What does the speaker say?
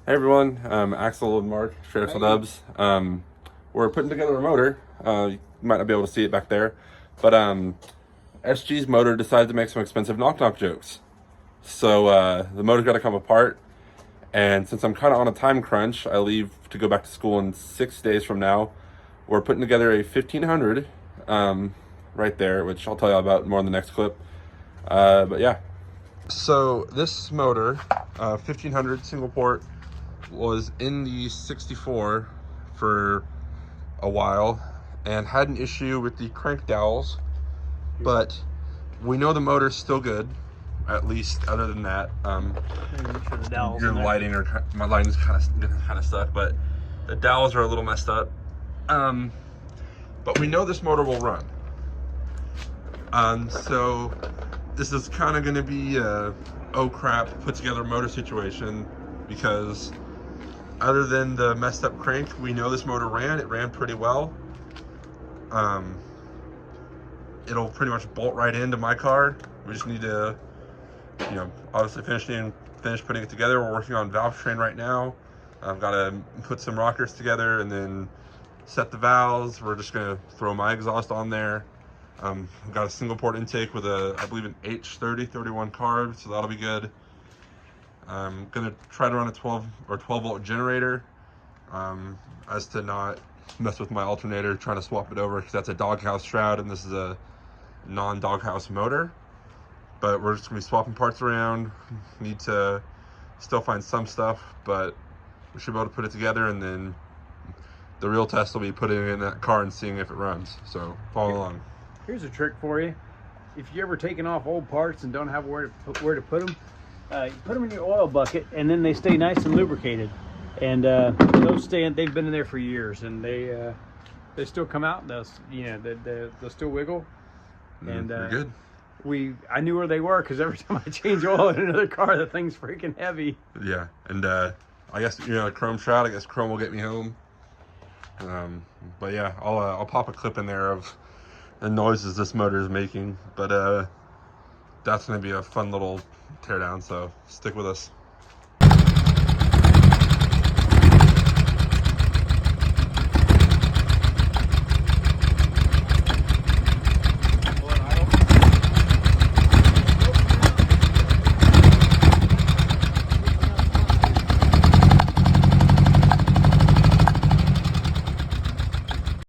Hey everyone, Axel and Mark, straight Axel Dubs. We're putting together a motor. You might not be able to see it back there, but SG's motor decided to make some expensive knock-knock jokes. So the motor's got to come apart, and since I'm kind of on a time crunch, I leave to go back to school in 6 days from now. We're putting together a 1500 right there, which I'll tell you about more in the next clip. But yeah. So this motor, 1500 single port, was in the 64 for a while and had an issue with the crank dowels, but we know the motor's still good, at least other than that. Your lighting, or my lighting's kind of stuck, but the dowels are a little messed up. But we know this motor will run. So this is kind of going to be a oh crap put together motor situation, because other than the messed up crank, we know this motor ran. It ran pretty well. It'll pretty much bolt right into my car. We just need to, obviously finish putting it together. We're working on valve train right now. I've got to put some rockers together and then set the valves. We're just gonna throw my exhaust on there. I've got a single port intake with I believe an H30 31 carb, so that'll be good. I'm gonna try to run a 12 volt generator, as to not mess with my alternator, trying to swap it over, because that's a doghouse shroud and this is a non-doghouse motor. But we're just gonna be swapping parts around. Need to still find some stuff, but we should be able to put it together, and then the real test will be putting it in that car and seeing if it runs. So follow along. Here's a trick for you. If you ever taken off old parts and don't have where to put them, you put them in your oil bucket, and then they stay nice and lubricated. And those they've been in there for years, and they still come out. They'll still wiggle. And you're good. I knew where they were, because every time I change oil in another car, the thing's freaking heavy. Yeah, and I guess a chrome shroud. I guess chrome will get me home. But yeah, I'll pop a clip in there of the noises this motor is making. But that's gonna be a fun little teardown. So stick with us.